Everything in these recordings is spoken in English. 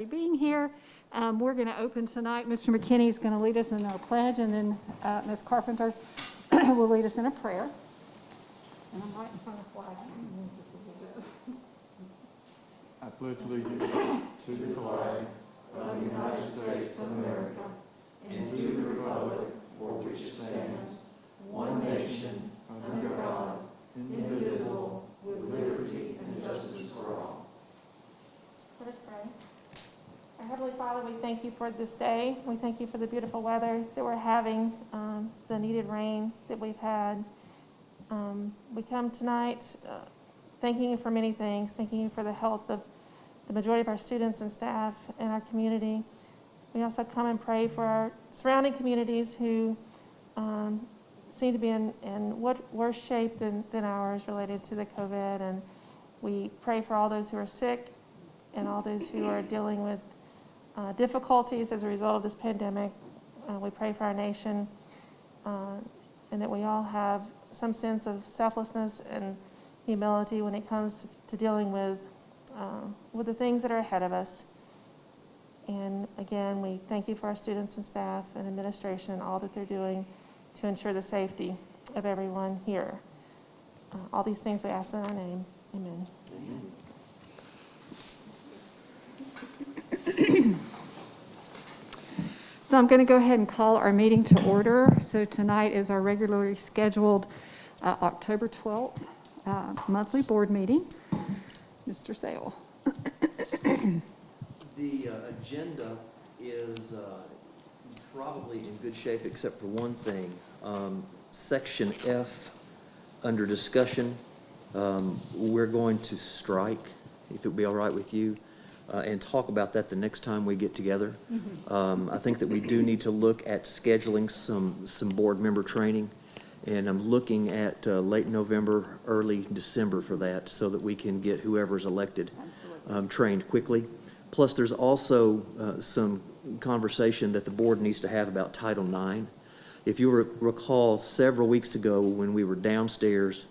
Being here. We're going to open tonight. Mr. McKinney is going to lead us in our pledge, and then Ms. Carpenter will lead us in a prayer. And I'm right in front of the flag. I pledge allegiance to the flag of the United States of America and to the republic for which it stands, one nation, under God, indivisible, with liberty and justice for all. Let us pray. Our Heavenly Father, we thank you for this day. We thank you for the beautiful weather that we're having, the needed rain that we've had. We come tonight thanking you for many things, thanking you for the health of the majority of our students and staff and our community. We also come and pray for our surrounding communities who seem to be in worse shape than ours related to the COVID. And we pray for all those who are sick and all those who are dealing with difficulties as a result of this pandemic. We pray for our nation and that we all have some sense of selflessness and humility when it comes to dealing with the things that are ahead of us. And again, we thank you for our students and staff and administration and all that they're doing to ensure the safety of everyone here. All these things we ask in our name. Amen. Amen. So I'm going to go ahead and call our meeting to order. So tonight is our regularly scheduled October 12th monthly board meeting. Mr. Sale. The agenda is probably in good shape except for one thing. Section F, under discussion, we're going to strike, if it would be all right with you, and talk about that the next time we get together. I think that we do need to look at scheduling some board member training, and I'm looking at late November, early December for that, so that we can get whoever's elected trained quickly. Plus, there's also some conversation that the board needs to have about Title IX. If you recall, several weeks ago when we were downstairs,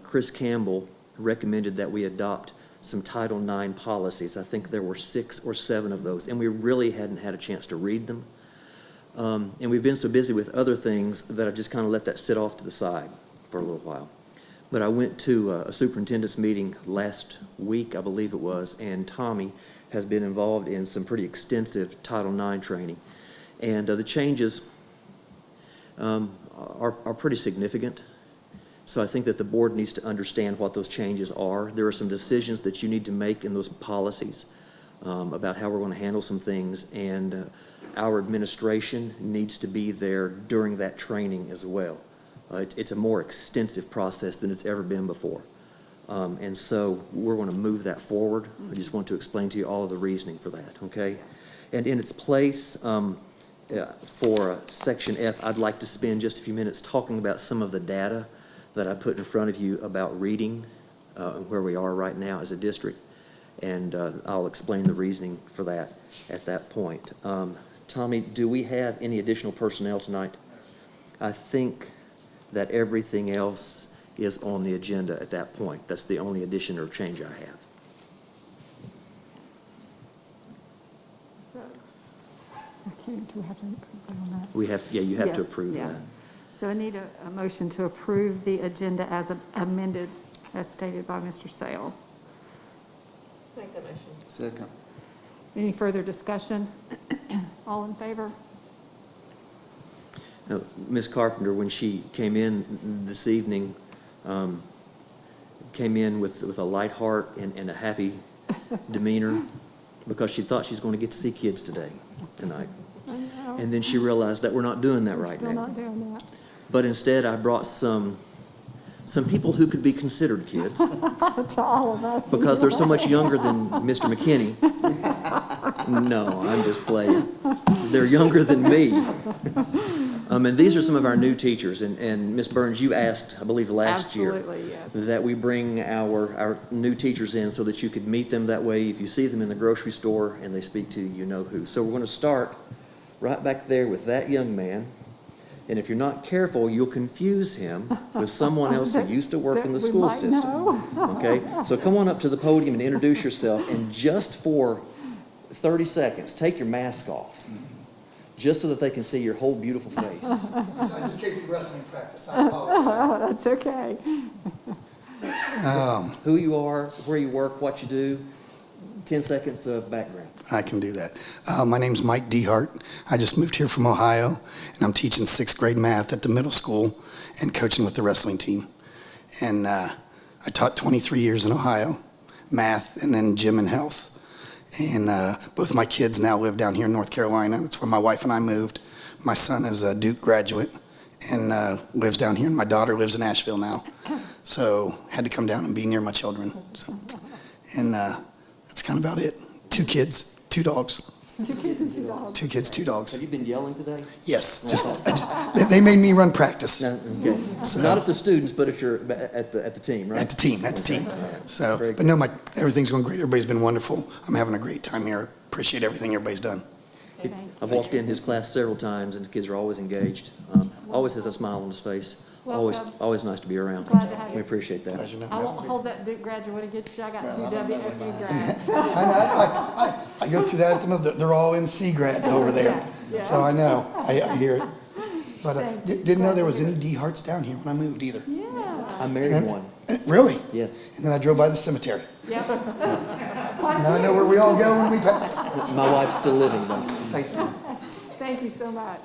Chris Campbell recommended that we adopt some Title IX policies. I think there were 6 or 7 of those, and we really hadn't had a chance to read them. And we've been so busy with other things that I just kind of let that sit off to the side for a little while. But I went to a superintendent's meeting last week, I believe it was, and Tommy has been involved in some pretty extensive Title IX training. And the changes are pretty significant. So I think that the board needs to understand what those changes are. There are some decisions that you need to make in those policies about how we're going to handle some things, and our administration needs to be there during that training as well. It's a more extensive process than it's ever been before. And so we're going to move that forward. I just want to explain to you all of the reasoning for that, okay? And in its place, for Section F, I'd like to spend just a few minutes talking about some of the data that I put in front of you about reading, where we are right now as a district, and I'll explain the reasoning for that at that point. Tommy, do we have any additional personnel tonight? I think that everything else is on the agenda at that point. That's the only addition or change I have. So, do we have to approve on that? We have, yeah, you have Yeah, to approve yeah. that. So I need a motion to approve the agenda as amended, as stated by Mr. Sale. Make that motion. Second. Any further discussion? All in favor? Now, Ms. Carpenter, when she came in this evening, came in with a light heart and a happy demeanor because she thought she's going to get to see kids tonight. I know. And then she realized that we're not doing that right Still now. not doing that. But instead, I brought some people who could be considered kids To all of us. because they're so much younger than Mr. McKinney. No, I'm just playing. They're younger than me. And these are some of our new teachers. And Ms. Burns, you asked, I believe, last year Absolutely, yes. that we bring our new teachers in so that you could meet them that way. If you see them in the grocery store and they speak to you, you know who. So we're going to start right back there with that young man. And if you're not careful, you'll confuse him with someone else who used to work in the school system. Okay? So come on up to the podium and introduce yourself. And just for 30 seconds. Take your mask off, just so that they can see your whole beautiful face. I just came from wrestling practice. I apologize. That's okay. Who you are, where you work, what you do. 10 seconds of background. I can do that. My name's Mike Dehart. I just moved here from Ohio, and I'm teaching 6th grade math at the middle school and coaching with the wrestling team. And I taught 23 years in Ohio, math, and then gym and health. And both my kids now live down here in North Carolina. That's where my wife and I moved. My son is a Duke graduate and lives down here, and my daughter lives in Asheville now. So had to come down and be near my children. So, and that's kind of about it. 2 kids, 2 dogs. 2 kids and 2 dogs. 2 kids, 2 dogs. Have you been yelling today? Yes, they made me run practice. No, okay. So- Not at the students, but at the team, right? At the team. So, Very but no, everything's going great. Everybody's been wonderful. I'm having a great time here. Appreciate everything everybody's done. I've walked in his class several times, and the kids are always engaged. Always has a smile on his face. Welcome. Always nice to be around. Glad to have you. We appreciate that. Pleasure. I won't hold that Duke graduate against you. I got 2 WFU grads. I go through that at the middle. They're all NC grads over there. Yeah. So I know. I hear it. But Thank you. didn't know there was any D-Harts down here when I moved either. Yeah. I married And- one. Really? Yeah. And then I drove by the cemetery. Yep. Now I know where we all go when we pass. My wife's still living, though. Thank you. Thank you so much.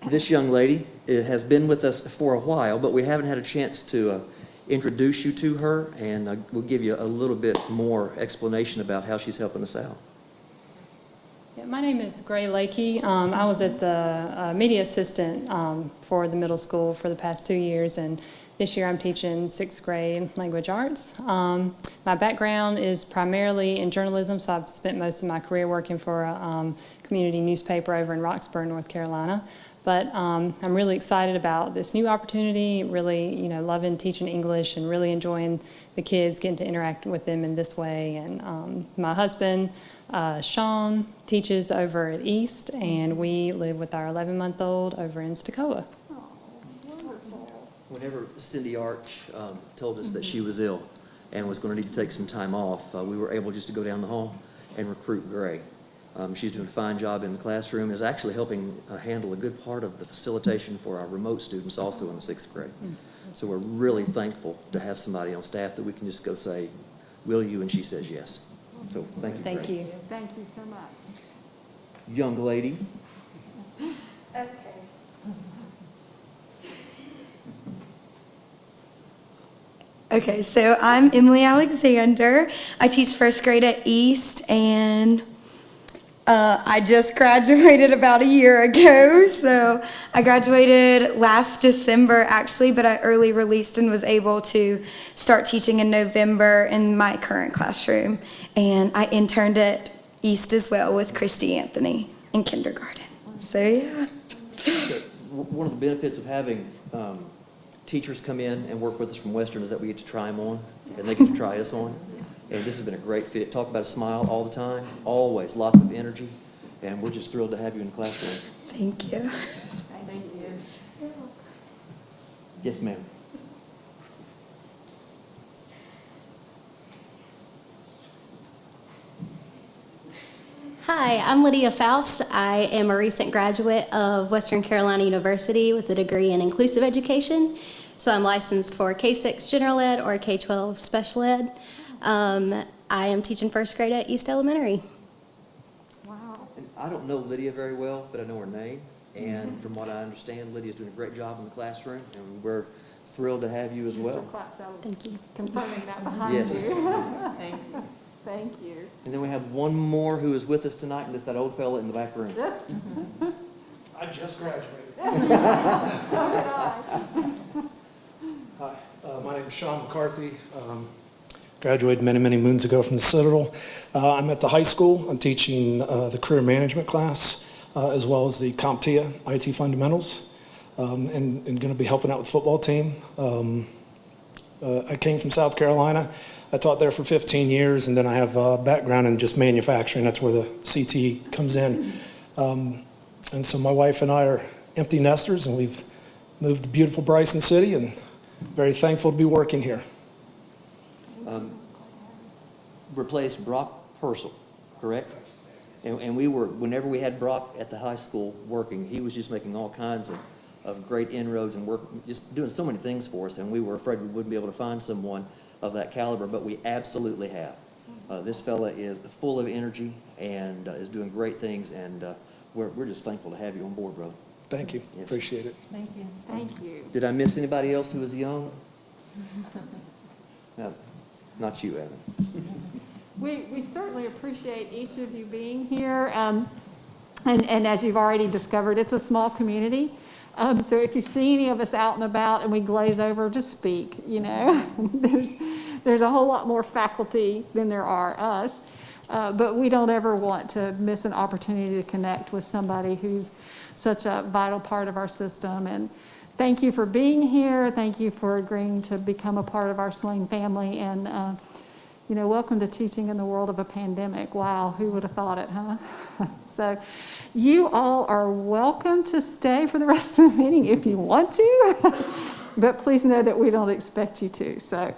This young lady has been with us for a while, but we haven't had a chance to introduce you to her, and we'll give you a little bit more explanation about how she's helping us out. Yeah, my name is Gray Lakey. I was at the media assistant for the middle school for the past 2 years, and this year I'm teaching 6th grade language arts. My background is primarily in journalism, so I've spent most of my career working for a community newspaper over in Roxborough, North Carolina. But I'm really excited about this new opportunity, really, loving teaching English and really enjoying the kids, getting to interact with them in this way. And my husband, Sean, teaches over at East, and we live with our 11-month-old over in Stokoa. Whenever Cindy Arch told us that she was ill and was going to need to take some time off, we were able just to go down the hall and recruit Gray. She's doing a fine job in the classroom, is actually helping handle a good part of the facilitation for our remote students also in the 6th grade. So we're really thankful to have somebody on staff that we can just go say, will you? And she says yes. So thank you. Thank Gray. you. Thank you so much. Young lady. Okay. Okay, so I'm Emily Alexander. I teach 1st grade at East, and I just graduated about a year ago. So I graduated last December, actually, but I early released and was able to start teaching in November in my current classroom. And I interned at East as well with Christy Anthony in kindergarten. So, yeah. So one of the benefits of having teachers come in and work with us from Western is that we get to try them on, and they get to try us on. And this has been a great fit. Talk about a smile all the time, always, lots of energy, and we're just thrilled to have you in the classroom. Thank you. Thank you. Yes, ma'am. Hi, I'm Lydia Faust. I am a recent graduate of Western Carolina University with a degree in inclusive education. So I'm licensed for K-6 General Ed or K-12 Special Ed. I am teaching 1st grade at East Elementary. Wow. And I don't know Lydia very well, but I know her name. And from what I understand, Lydia's doing a great job in the classroom, and we're thrilled to have you as well. Mr. Claps, I was Thank you. confirming that behind Yes. you. Thank you. Thank you. And then we have one more who is with us tonight, and it's that old fella in the back room. I just graduated. So did I. Hi, my name is Sean McCarthy. Graduated many, many moons ago from the Citadel. I'm at the high school. I'm teaching the career management class as well as the CompTIA IT fundamentals, and going to be helping out with the football team. I came from South Carolina. I taught there for 15 years, and then I have a background in just manufacturing. That's where the CTE comes in. And so my wife and I are empty nesters, and we've moved to beautiful Bryson City, and very thankful to be working here. Replaced Brock Purcell. correct? And we were, whenever we had Brock at the high school working, he was just making all kinds of great inroads and work, just doing so many things for us, and we were afraid we wouldn't be able to find someone of that caliber, but we absolutely have. This fella is full of energy and is doing great things, and we're just thankful to have you on board, brother. Thank you. Yes. Appreciate it. Thank you. Thank you. Did I miss anybody else who was young? No, not you, Evan. We certainly appreciate each of you being here. And as you've already discovered, it's a small community. So if you see any of us out and about and we glaze over, just speak, you know. There's a whole lot more faculty than there are us. But we don't ever want to miss an opportunity to connect with somebody who's such a vital part of our system. And thank you for being here. Thank you for agreeing to become a part of our Swain family. And, you know, welcome to teaching in the world of a pandemic. Wow, who would have thought it, huh? So you all are welcome to stay for the rest of the meeting if you want to. But please know that we don't expect you to. So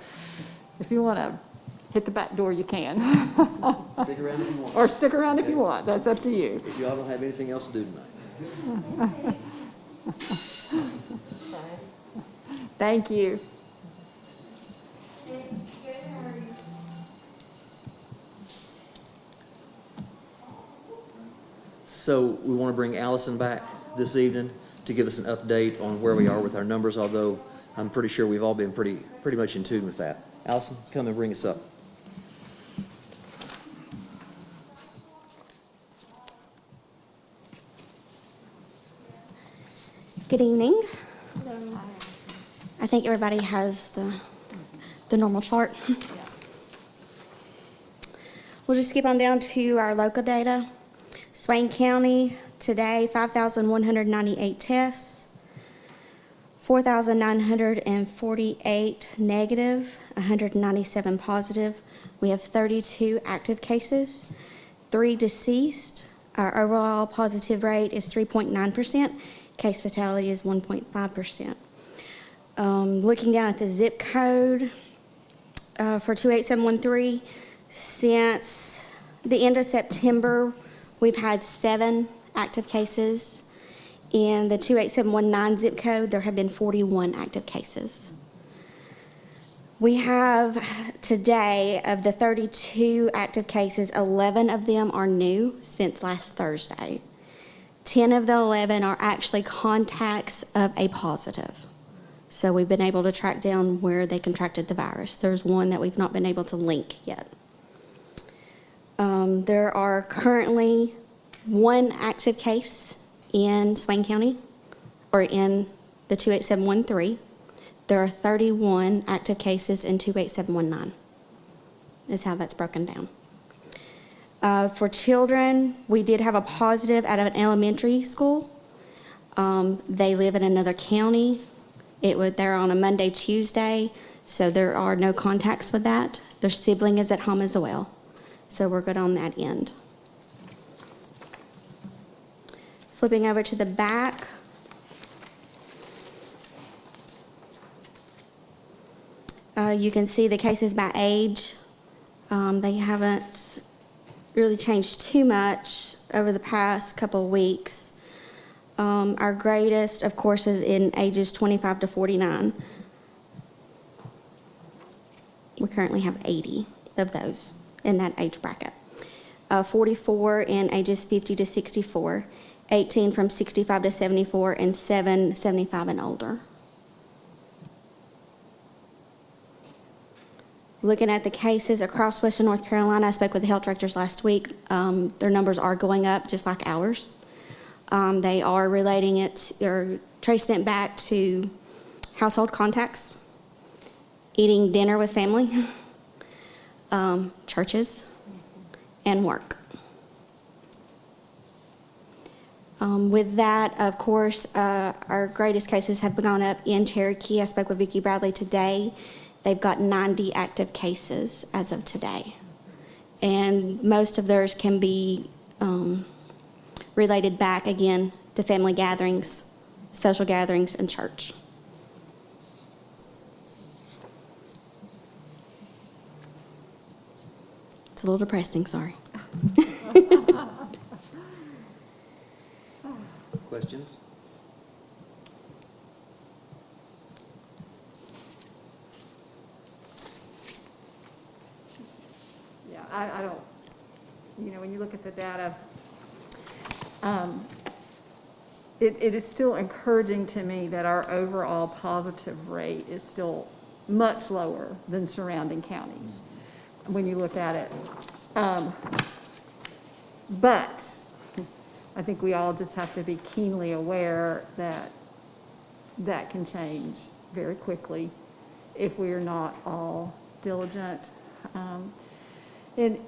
if you want to hit the back door, you can. Stick around if you want. Or stick around if you want. That's up to you. If y'all don't have anything else to do tonight. Thank you. So we want to bring Allison back this evening to give us an update on where we are with our numbers, although I'm pretty sure we've all been pretty much in tune with that. Allison, come and bring us up. Good evening. I think everybody has the normal chart. We'll just skip on down to our local data. Swain County, today, 5,198 tests, 4,948 negative, 197 positive. We have 32 active cases, 3 deceased. Our overall positive rate is 3.9%. Case fatality is 1.5%. Looking down at the zip code for 28713, since the end of September, we've had 7 active cases. In the 28719 zip code, there have been 41 active cases. We have today, of the 32 active cases, 11 of them are new since last Thursday. 10 of the 11 are actually contacts of a positive. So we've been able to track down where they contracted the virus. There's one that we've not been able to link yet. There are currently 1 active case in Swain County, or in the 28713. There are 31 active cases in 28719, is how that's broken down. For children, we did have a positive out of an elementary school. They live in another county. They're on a Monday, Tuesday, so there are no contacts with that. Their sibling is at home as well, so we're good on that end. Flipping over to the back. You can see the cases by age. They haven't really changed too much over the past couple of weeks. Our greatest, of course, is in ages 25 to 49. We currently have 80 of those in that age bracket. 44 in ages 50 to 64, 18 from 65 to 74, and 7 75 and older. Looking at the cases across Western North Carolina, I spoke with the health directors last week. Their numbers are going up just like ours. They are relating it or tracing it back to household contacts, eating dinner with family, churches, and work. With that, of course, our greatest cases have gone up in Cherokee. I spoke with Vicki Bradley today. They've got 90 active cases as of today. And most of theirs can be related back, again, to family gatherings, social gatherings, and church. It's a little depressing, sorry. Questions? Yeah, I don't, when you look at the data, it is still encouraging to me that our overall positive rate is still much lower than surrounding counties when you look at it. But I think we all just have to be keenly aware that that can change very quickly if we are not all diligent. And,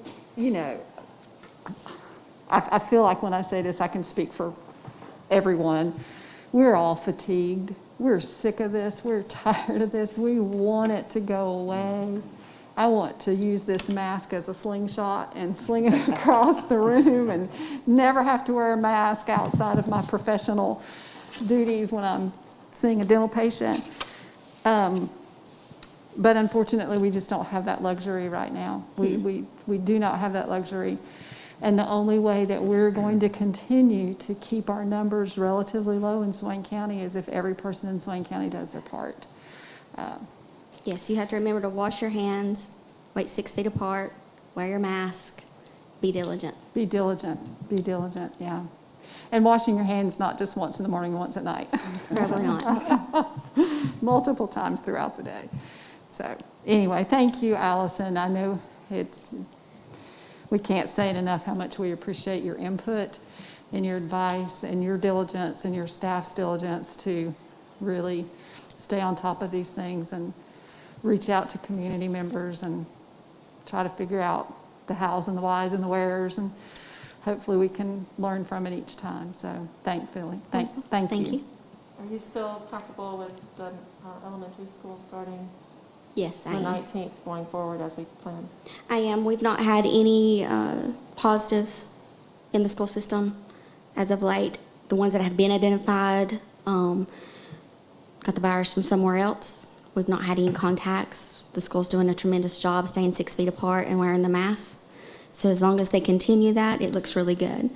I feel like when I say this, I can speak for everyone. We're all fatigued. We're sick of this. We're tired of this. We want it to go away. I want to use this mask as a slingshot and sling it across the room and never have to wear a mask outside of my professional duties when I'm seeing a dental patient. But unfortunately, we just don't have that luxury right now. We do not have that luxury. And the only way that we're going to continue to keep our numbers relatively low in Swain County is if every person in Swain County does their part. Yes, you have to remember to wash your hands, wait 6 feet apart, wear your mask, be diligent. Be diligent, yeah. And washing your hands not just once in the morning and once at night. Probably not. Multiple times throughout the day. So anyway, thank you, Allison. I know we can't say it enough how much we appreciate your input and your advice and your diligence and your staff's diligence to really stay on top of these things and reach out to community members and try to figure out the hows and the whys and the wheres, and hopefully we can learn from it each time. So thank you. Thank you. Are you still comfortable with the elementary school starting Yes, I the am. 19th going forward as we planned? I am. We've not had any positives in the school system as of late. The ones that have been identified got the virus from somewhere else. We've not had any contacts. The school's doing a tremendous job staying 6 feet apart and wearing the mask. So as long as they continue that, it looks really good.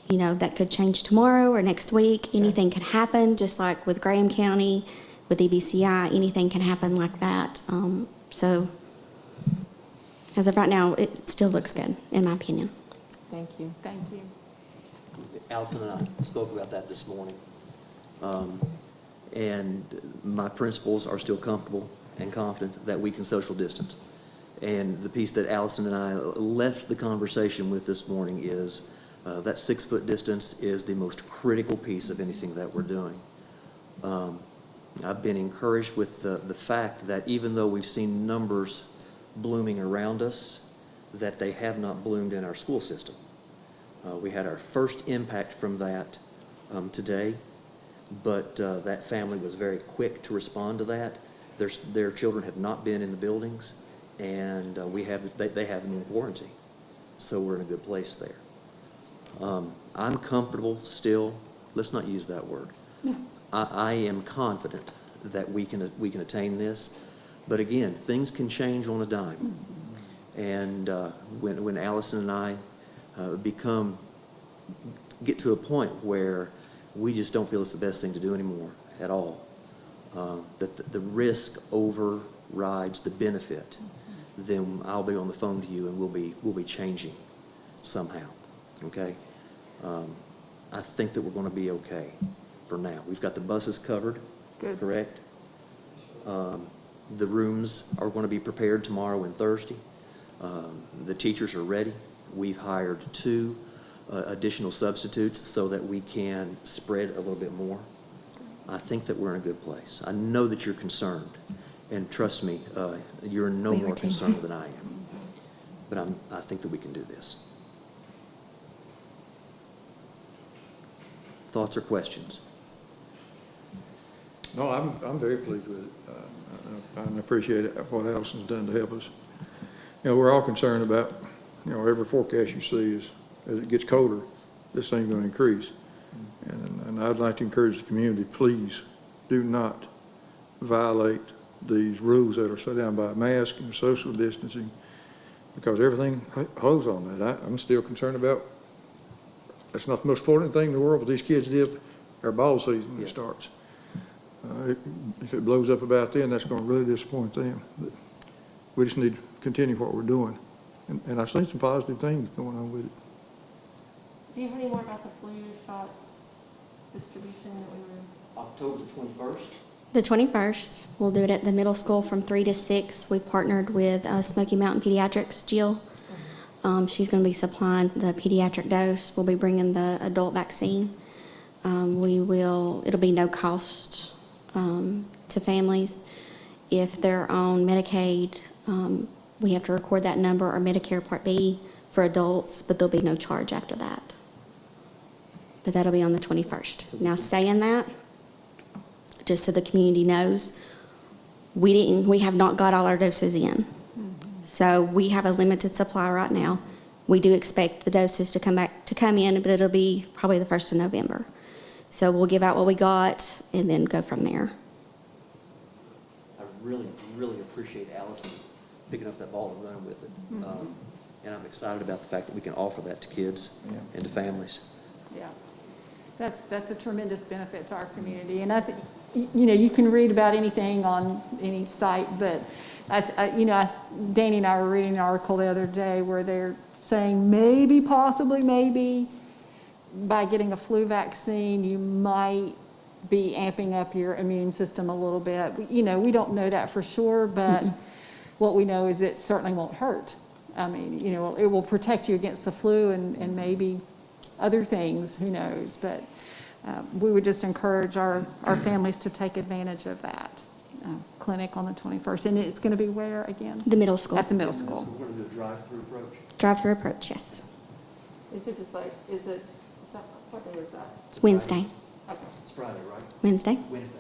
That could change tomorrow or next week. Anything could happen, just like with Graham County, with EBCI, anything can happen like that. So as of right now, it still looks good, in my opinion. Thank you. Thank you. Allison and I spoke about that this morning. And my principals are still comfortable and confident that we can social distance. And the piece that Allison and I left the conversation with this morning is that 6 foot distance is the most critical piece of anything that we're doing. I've been encouraged with the fact that even though we've seen numbers blooming around us, that they have not bloomed in our school system. We had our first impact from that today, but that family was very quick to respond to that. Their children have not been in the buildings, and they have them in quarantine, so we're in a good place there. I'm comfortable still. Let's not use that word. I am confident that we can attain this, but again, things can change on a dime. And when Allison and I get to a point where we just don't feel it's the best thing to do anymore at all, that the risk overrides the benefit, then I'll be on the phone to you and we'll be changing somehow. Okay? I think that we're going to be okay for now. We've got the buses covered. Good. Correct? The rooms are going to be prepared tomorrow and Thursday. The teachers are ready. We've hired 2 additional substitutes so that we can spread a little bit more. I think that we're in a good place. I know that you're concerned, and trust me, you're no more concerned than I am. But I think that we can do this. Thoughts or questions? No, I'm very pleased with it. I appreciate it, what Allison's done to help us. We're all concerned about, every forecast you see is, as it gets colder, this thing's going to increase. And I'd like to encourage the community, please do not violate these rules that are set down by mask and social distancing. because everything holds on that. I'm still concerned about, that's not the most important thing in the world, but these kids did our ball season when it starts. If it blows up about then, that's going to really disappoint them. But we just need to continue what we're doing. And I've seen some positive things going on with it. Do you have any more about the flu shots distribution that we were? October the 21st? The 21st, we'll do it at the middle school from 3 to 6. We've partnered with Smoky Mountain Pediatrics, Jill. She's going to be supplying the pediatric dose. We'll be bringing the adult vaccine. It'll be no cost to families. If they're on Medicaid, we have to record that number, or Medicare Part B for adults, but there'll be no charge after that. But that'll be on the 21st. Now, saying that, just so the community knows, we have not got all our doses in. So we have a limited supply right now. We do expect the doses to come in, but it'll be probably the 1st of November. So we'll give out what we got and then go from there. I really, really appreciate Allison picking up that ball and running with it. And I'm excited about the fact that we can offer that to kids and to families. Yeah, that's a tremendous benefit to our community. And I think, you can read about anything on any site, but Danny and I were reading an article the other day where they're saying maybe, possibly, maybe by getting a flu vaccine, you might be amping up your immune system a little bit. We don't know that for sure, but what we know is it certainly won't hurt. I mean, it will protect you against the flu and maybe other things, who knows. But we would just encourage our families to take advantage of that clinic on the 21st. And it's going to be where again? The middle school. At the middle school. So we're going to do a drive-through approach? Drive-through approach, yes. What day is that? Wednesday. Okay. It's Friday, right? Wednesday. Wednesday.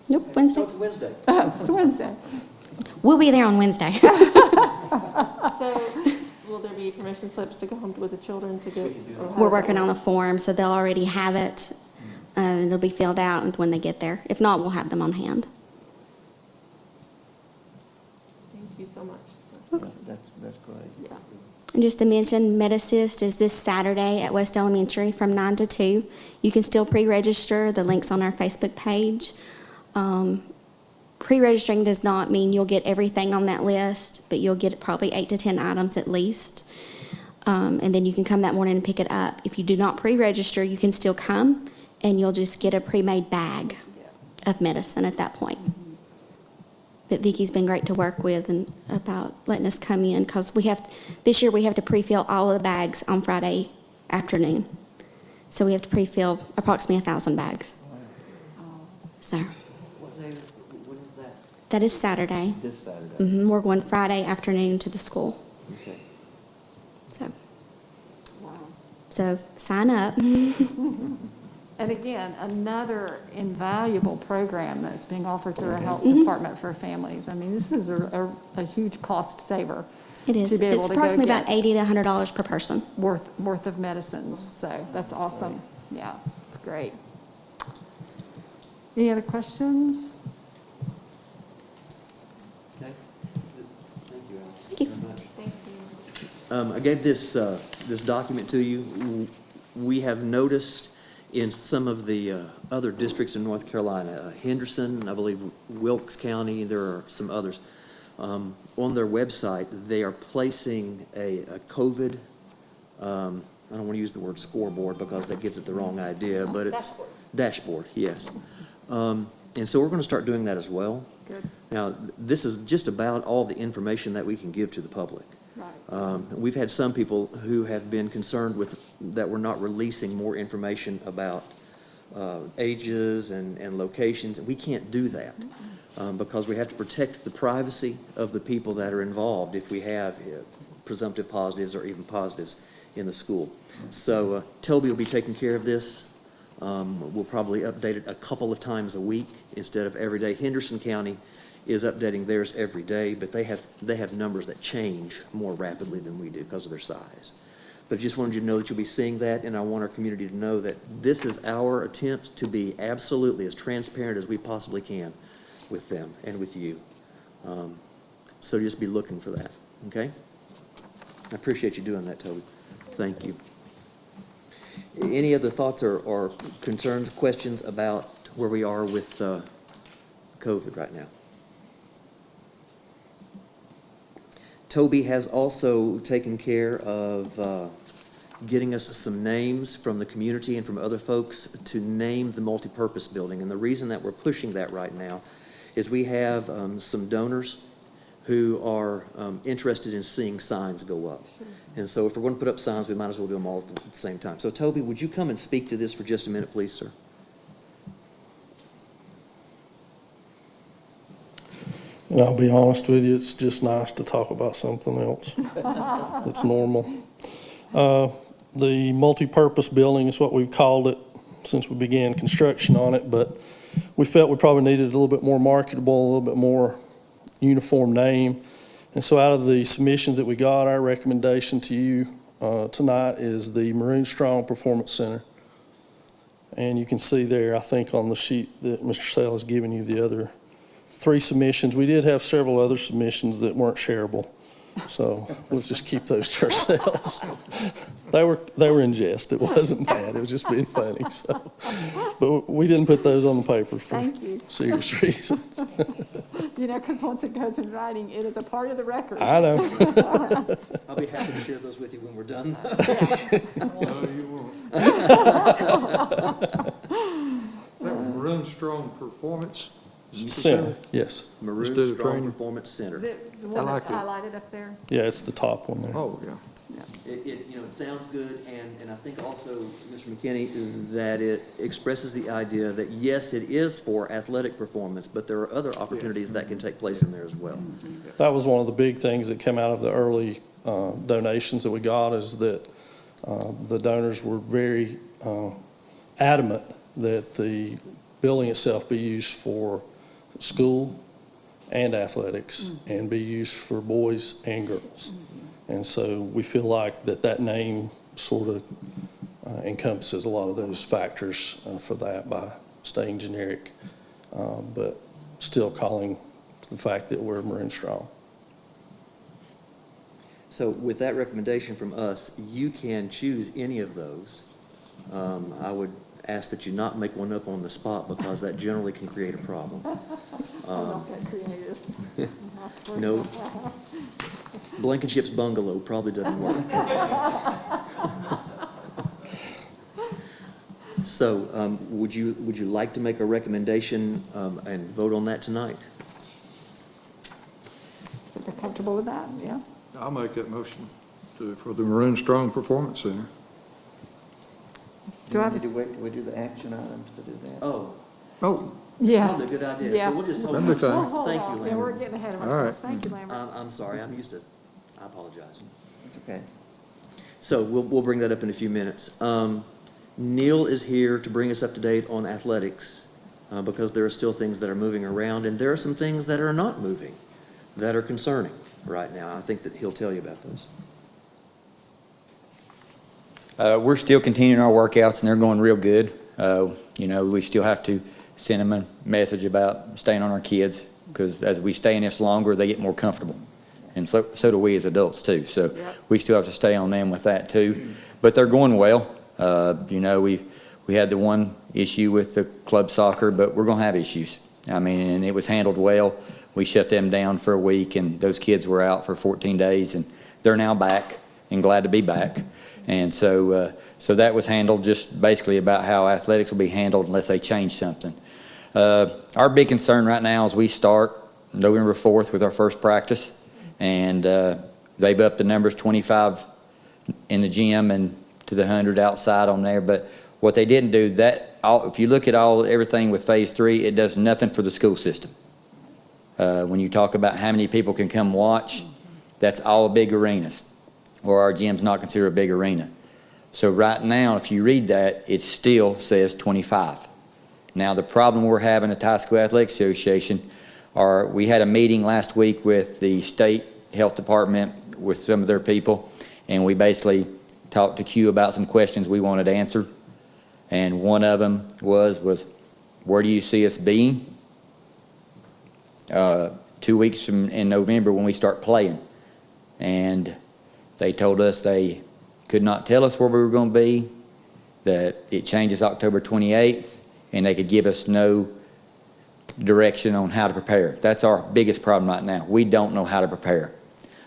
Nope, Wednesday. Oh, it's Wednesday. It's Wednesday. We'll be there on Wednesday. So will there be permission slips to go home with the children to get? We're working on the form, so they'll already have it. It'll be filled out when they get there. If not, we'll have them on hand. Thank you so much. That's great. Yeah. And just to mention, MedAssist is this Saturday at West Elementary from 9 to 2. You can still pre-register. The link's on our Facebook page. Pre-registering does not mean you'll get everything on that list, but you'll get probably 8 to 10 items at least. And then you can come that morning and pick it up. If you do not pre-register, you can still come, and you'll just get a pre-made bag of medicine at that point. But Vicki's been great to work with and about letting us come in, because this year we have to pre-fill all of the bags on Friday afternoon. So we have to pre-fill approximately 1,000 bags. So What day when is that? that is Saturday. This Saturday. We're going Friday afternoon to the school. Okay. So sign up. And again, another invaluable program that's being offered through our health department for families. I mean, this is a huge cost saver. It is. To be able It's to go approximately get about $80 to $100 per person. worth of medicines. So that's awesome. Yeah, it's great. Any other questions? Okay. Thank you, Alice. Thank you. Very much. Thank you. I gave this document to you. We have noticed in some of the other districts in North Carolina, Henderson, I believe Wilkes County, there are some others, on their website, they are placing a COVID, I don't want to use the word scoreboard because that gives it the wrong idea, but it's dashboard, yes. And so we're going to start doing that as well. Good. Now, this is just about all the information that we can give to the public. Right. We've had some people who have been concerned with that we're not releasing more information about ages and locations. We can't do that because we have to protect the privacy of the people that are involved if we have presumptive positives or even positives in the school. So Toby will be taking care of this. We'll probably update it a couple of times a week instead of every day. Henderson County is updating theirs every day, but they have numbers that change more rapidly than we do because of their size. But I just wanted you to know that you'll be seeing that, and I want our community to know that this is our attempt to be absolutely as transparent as we possibly can with them and with you. So just be looking for that, okay? I appreciate you doing that, Toby. Thank you. Any other thoughts or concerns, questions about where we are with COVID right now? Toby has also taken care of getting us some names from the community and from other folks to name the multipurpose building. And the reason that we're pushing that right now is we have some donors who are interested in seeing signs go up. And so if we're going to put up signs, we might as well do them all at the same time. So Toby, would you come and speak to this for just a minute, please, sir? And I'll be honest with you, it's just nice to talk about something else that's normal. The multi-purpose building is what we've called it since we began construction on it, but we felt we probably needed a little bit more marketable, a little bit more uniform name. And so out of the submissions that we got, our recommendation to you tonight is the Maroon Strong Performance Center. And you can see there, I think on the sheet that Mr. Sale has given you, the other 3 submissions. We did have several other submissions that weren't shareable, so we'll just keep those to ourselves. They were in jest. It wasn't bad. It was just being funny. So, but we didn't put those on the paper for serious reasons. You know, because once it goes in writing, it is a part of the record. I know. I'll be happy to share those with you when we're done. No, you won't. That was Maroon Strong Performance Center, yes. Maroon Instead of Strong training. Performance Center. The one that's like it. highlighted up there. Yeah, it's the top one there. Oh, yeah. It sounds good, and I think also, Mr. McKinney, that it expresses the idea that, yes, it is for athletic performance, but there are other opportunities that can take place in there as well. That was one of the big things that came out of the early donations that we got, is that the donors were very adamant that the building itself be used for school and athletics and be used for boys and girls. And so we feel like that name sort of encompasses a lot of those factors for that by staying generic, but still calling the fact that we're Maroon Strong. So with that recommendation from us, you can choose any of those. I would ask that you not make one up on the spot, because that generally can create a problem. I'm not that creative. No, Blankenship's bungalow probably doesn't work. So would you like to make a recommendation and vote on that tonight? If you're comfortable with that, yeah. I'll make that motion for the Maroon Strong Performance Center. Do I Do have a, we do the action items to do that? Oh, yeah. probably a good idea. Yeah. So we'll just hold That'd be on. fine. Hold Thank on. you, Yeah, we're Lambert. getting ahead of All ourselves. right. Thank you, Lambert. I'm sorry, I apologize. It's okay. So we'll bring that up in a few minutes. Neil is here to bring us up to date on athletics, because there are still things that are moving around, and there are some things that are not moving that are concerning right now. I think that he'll tell you about those. We're still continuing our workouts, and they're going real good. We still have to send them a message about staying on our kids, because as we stay in this longer, they get more comfortable. And so do we as adults too. So we still have to stay on them with that too. But they're going well. We had the one issue with the club soccer, but we're going to have issues. I mean, and it was handled well. We shut them down for a week, and those kids were out for 14 days, and they're now back and glad to be back. And so that was handled just basically about how athletics will be handled unless they change something. Our big concern right now is we start November 4th with our first practice, and they've upped the numbers 25 in the gym and to the 100 outside on there. But what they didn't do, if you look at everything with Phase 3, it does nothing for the school system. When you talk about how many people can come watch, that's all big arenas, or our gym's not considered a big arena. So right now, if you read that, it still says 25. Now, the problem we're having at the High School Athletic Association we had a meeting last week with the state health department with some of their people, and we basically talked to Q about some questions we wanted answered. And one of them was where do you see us being 2 weeks in November when we start playing? And They told us they could not tell us where we were going to be, that it changes October 28th, and they could give us no direction on how to prepare. That's our biggest problem right now. We don't know how to prepare.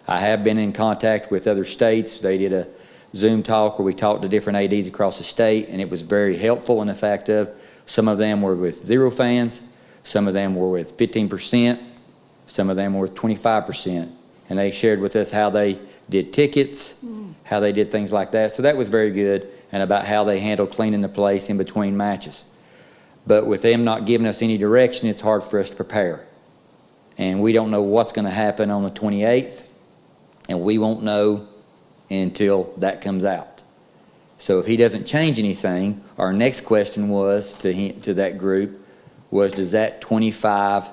I have been in contact with other states. They did a Zoom talk where we talked to different ADs across the state, and it was very helpful in the fact of some of them were with 0 fans, some of them were with 15%, some of them were with 25%. And they shared with us how they did tickets, how they did things like that. So that was very good, and about how they handled cleaning the place in between matches. But with them not giving us any direction, it's hard for us to prepare. And we don't know what's going to happen on the 28th, and we won't know until that comes out. So if he doesn't change anything, our next question was to that group was, does that 25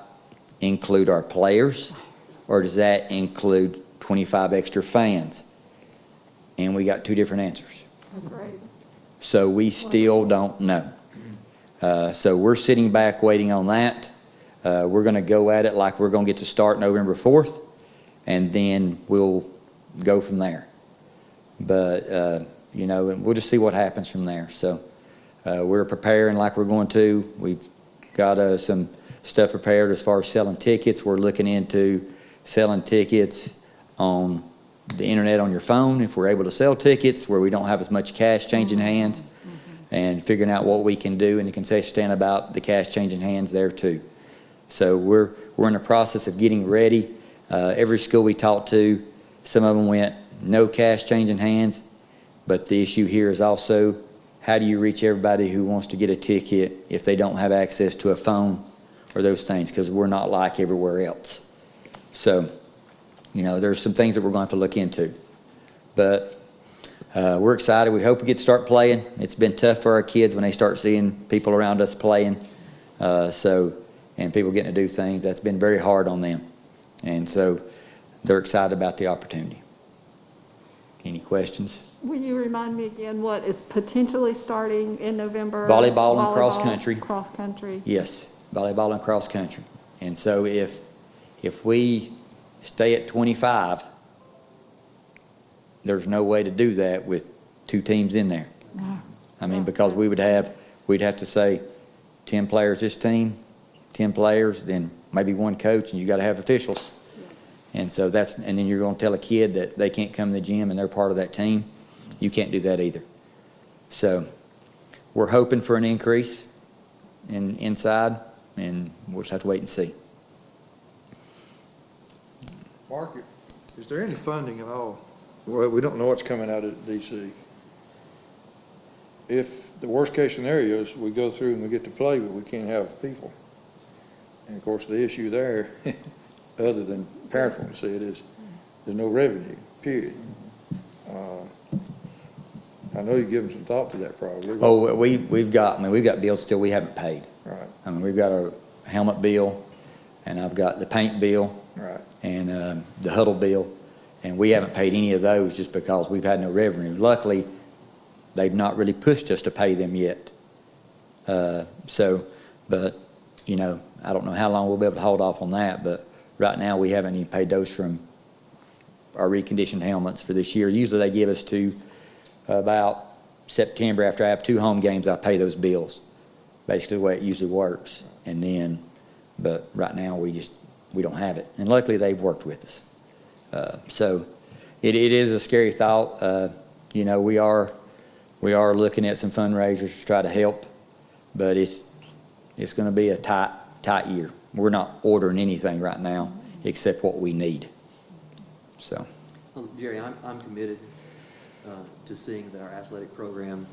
include our players, or does that include 25 extra fans? And we got 2 different answers. Great. So we still don't know. So we're sitting back waiting on that. We're going to go at it like we're going to get to start November 4th, and then we'll go from there. But, you know, and we'll just see what happens from there. So we're preparing like we're going to. We've got some stuff prepared as far as selling tickets. We're looking into selling tickets on the internet on your phone, if we're able to sell tickets where we don't have as much cash changing hands, and figuring out what we can do in the concession stand about the cash changing hands there too. So we're in the process of getting ready. Every school we talked to, some of them went no cash changing hands, but the issue here is also how do you reach everybody who wants to get a ticket if they don't have access to a phone or those things, because we're not like everywhere else. So, you know, there's some things that we're going to have to look into. But we're excited. We hope we get to start playing. It's been tough for our kids when they start seeing people around us playing. And people getting to do things. That's been very hard on them. And so they're excited about the opportunity. Any questions? Will you remind me again what is potentially starting in November? Volleyball and cross country. Cross country. Yes, volleyball and cross country. And so if we stay at 25, there's no way to do that with 2 teams in there. No. I mean, because we'd have to say 10 players this team, 10 players, then maybe 1 coach, and you got to have officials. And so and then you're going to tell a kid that they can't come to the gym and they're part of that team. You can't do that either. So we're hoping for an increase inside, and we'll just have to wait and see. Mark, is there any funding at all? Well, we don't know what's coming out of DC. If the worst case scenario is we go through and we get to play, but we can't have people. And of course, the issue there, other than parents want to see it, is there's no revenue, period. I know you've given some thought to that probably. Oh, we've got bills still we haven't paid. Right. I mean, we've got a helmet bill, and I've got the paint bill, Right. and the huddle bill, and we haven't paid any of those just because we've had no revenue. Luckily, they've not really pushed us to pay them yet. But, you know, I don't know how long we'll be able to hold off on that, but right now we haven't even paid those from our reconditioned helmets for this year. Usually they give us to about September. After I have 2 home games, I pay those bills. Basically the way it usually works. And then, but right now we don't have it. And luckily they've worked with us. So it is a scary thought. You know, we are looking at some fundraisers to try to help, but it's going to be a tight year. We're not ordering anything right now except what we need. So, Well, Jerry, I'm committed to seeing that our athletic program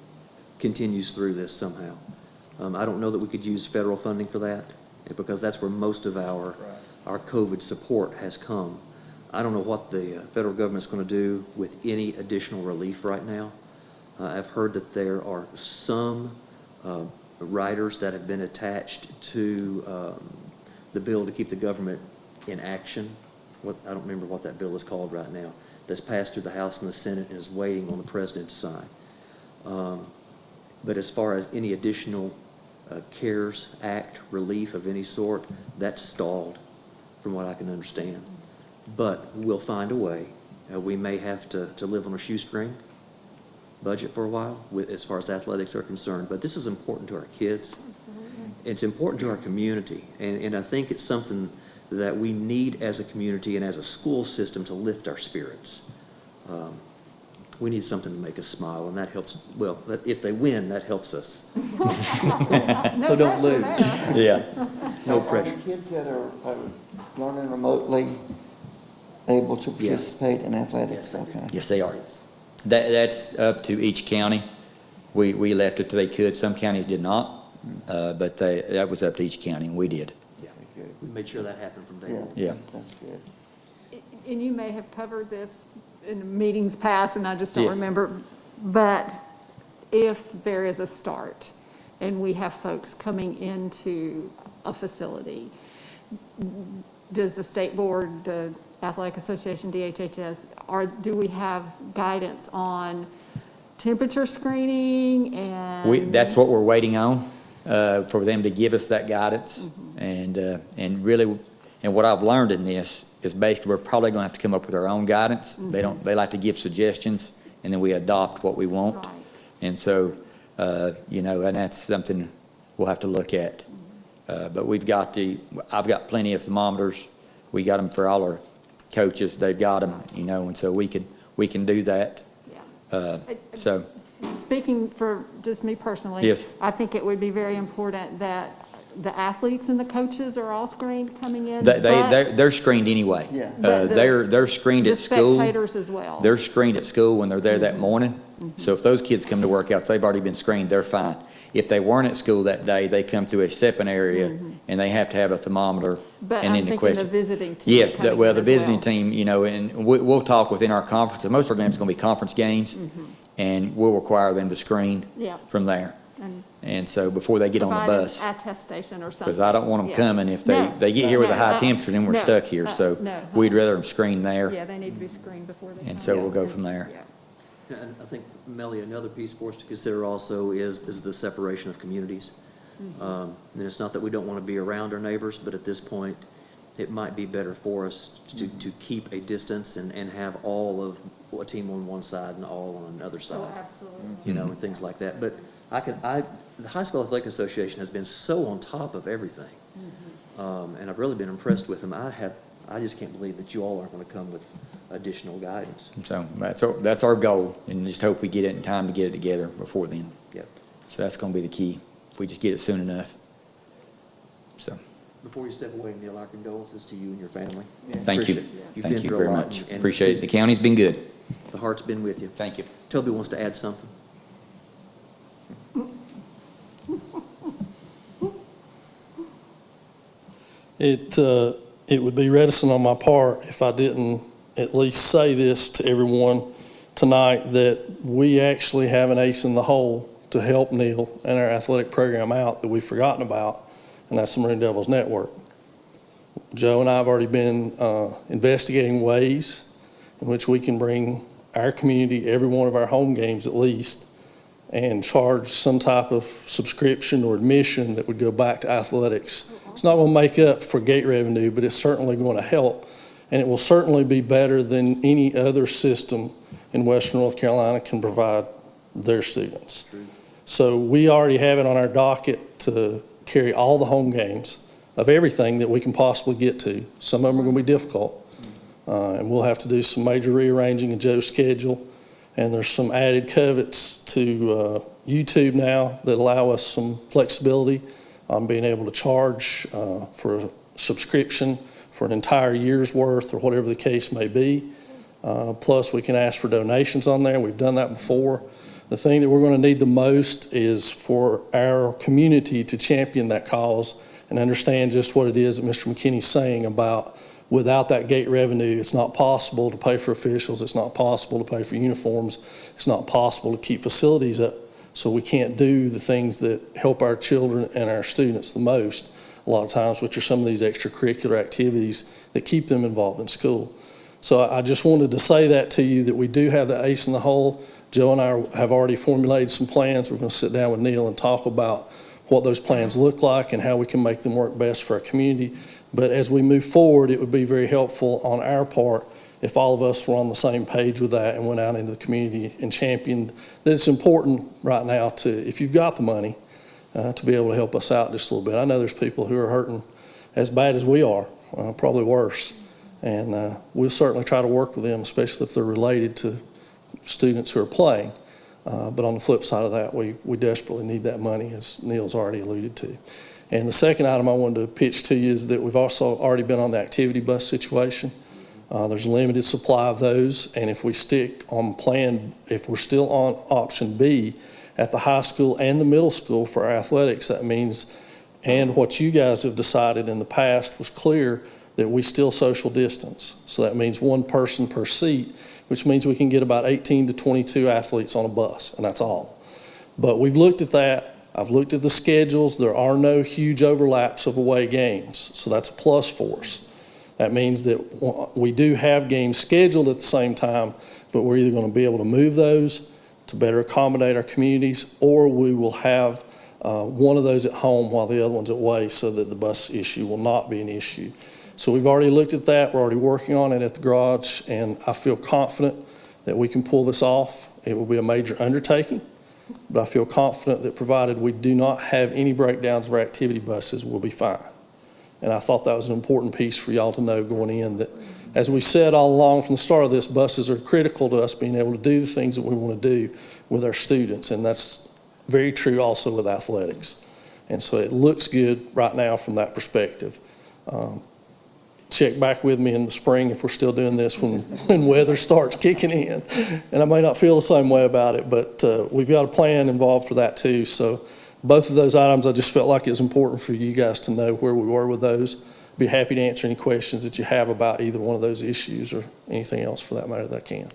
continues through this somehow. I don't know that we could use federal funding for that, because that's where most of our COVID support has come. I don't know what the federal government's going to do with any additional relief right now. I've heard that there are some riders that have been attached to the bill to keep the government in action. I don't remember what that bill is called right now. That's passed through the House and the Senate and is waiting on the president to sign. But as far as any additional CARES Act relief of any sort, that's stalled from what I can understand. But we'll find a way, We may have to live on a shoestring budget for a while as far as athletics are concerned, but this is important to our kids. It's important to our community, and I think it's something that we need as a community and as a school system to lift our spirits. We need something to make us smile, and that helps, well, if they win, that helps us. So don't lose. Yeah, no pressure. Are the kids that are learning remotely able to participate in athletics? Okay. Yes, they are. That's up to each county. We left it till they could. Some counties did not, but that was up to each county, and we did. Yeah, we made sure that happened from day one. Yeah. That's good. And you may have covered this in meetings past, and I just don't Yes. remember, but if there is a start and we have folks coming into a facility, does the state board, the Athletic Association, DHHS, do we have guidance on temperature screening and? That's what we're waiting on, for them to give us that guidance. And really, and what I've learned in this is basically we're probably going to have to come up with our own guidance. They like to give suggestions, and then we adopt what we want. Right. And so, and that's something we'll have to look at. But I've got plenty of thermometers. We got them for all our coaches. They've got them, and so we can do that. Yeah. So, Speaking for just me personally. Yes. I think it would be very important that the athletes and the coaches are all screened coming in. they're screened anyway. Yeah. They're screened The at school. spectators as well. They're screened at school when they're there that morning. So if those kids come to workouts, they've already been screened, they're fine. If they weren't at school that day, they come to a SEPN area, and they have to have a thermometer. But and I'm then the thinking question. the visiting team. Yes, coming well, in the as visiting well. team, and we'll talk within our conference, 'cause most of our games are going to be conference games, and we'll require them to screen Yeah. from there. And And so before they get on the provide an bus. attestation or something. Because I don't want them Yeah. coming if No, they get here with a high no, temperature, then we're no, stuck here. So no, we'd rather them screen there. Yeah, they need to be screened before they come. And so we'll go Yeah. from there. Yeah. And I think, Melly, another piece for us to consider also is the separation of communities. And it's not that we don't want to be around our neighbors, but at this point, it might be better for us to keep a distance and have all of a team on one side and all on another side. Oh, absolutely. And things like that. But the High School Athletic Association has been so on top of everything. And I've really been impressed with them. I just can't believe that you all aren't going to come with additional guidance. So that's our goal, and just hope we get it in time to get it together before then. Yep. So that's going to be the key, if we just get it soon enough. So, Before you step away, Neil, our condolences to you and your family. thank you. Appreciate it. You've Thank been you through a very lot, much. and Appreciate it. The county's been good. The heart's been with you. Thank you. Toby wants to add something. It would be reticent on my part if I didn't at least say this to everyone tonight, that we actually have an ace in the hole to help Neil and our athletic program out that we've forgotten about, and that's the Maroon Devils Network. Joe and I have already been investigating ways in which we can bring our community every one of our home games at least, and charge some type of subscription or admission that would go back to athletics. It's not going to make up for gate revenue, but it's certainly going to help, and it will certainly be better than any other system in Western North Carolina can provide their students. So we already have it on our docket to carry all the home games of everything that we can possibly get to. Some of them are going to be difficult, and we'll have to do some major rearranging in Joe's schedule. And there's some added covets to YouTube now that allow us some flexibility on being able to charge for a subscription for an entire year's worth or whatever the case may be. Plus, we can ask for donations on there. We've done that before. The thing that we're going to need the most is for our community to champion that cause and understand just what it is that Mr. McKinney's saying about without that gate revenue, it's not possible to pay for officials. It's not possible to pay for uniforms. It's not possible to keep facilities up. So we can't do the things that help our children and our students the most a lot of times, which are some of these extracurricular activities that keep them involved in school. So I just wanted to say that to you, that we do have the ace in the hole. Joe and I have already formulated some plans. We're going to sit down with Neil and talk about what those plans look like and how we can make them work best for our community. But as we move forward, it would be very helpful on our part if all of us were on the same page with that and went out into the community and championed that it's important right now to, if you've got the money, to be able to help us out just a little bit. I know there's people who are hurting as bad as we are, probably worse. And we'll certainly try to work with them, especially if they're related to students who are playing. But on the flip side of that, we desperately need that money, as Neil's already alluded to. And the second item I wanted to pitch to you is that we've also already been on the activity bus situation. There's a limited supply of those, and if we stick on plan, if we're still on option B at the high school and the middle school for our athletics, that means, and what you guys have decided in the past was clear, that we still social distance. So that means one person per seat, which means we can get about 18 to 22 athletes on a bus, and that's all. But we've looked at that. I've looked at the schedules. There are no huge overlaps of away games, so that's a plus for us. That means that we do have games scheduled at the same time, but we're either going to be able to move those to better accommodate our communities, or we will have one of those at home while the other one's away so that the bus issue will not be an issue. So we've already looked at that. We're already working on it at the garage, and I feel confident that we can pull this off. It will be a major undertaking, but I feel confident that provided we do not have any breakdowns of our activity buses, we'll be fine. And I thought that was an important piece for y'all to know going in, that as we said all along from the start of this, buses are critical to us being able to do the things that we want to do with our students, and that's very true also with athletics. And so it looks good right now from that perspective. Check back with me in the spring if we're still doing this when weather starts kicking in. And I may not feel the same way about it, but we've got a plan involved for that too. So both of those items, I just felt like it was important for you guys to know where we were with those. Be happy to answer any questions that you have about either one of those issues or anything else for that matter that I can.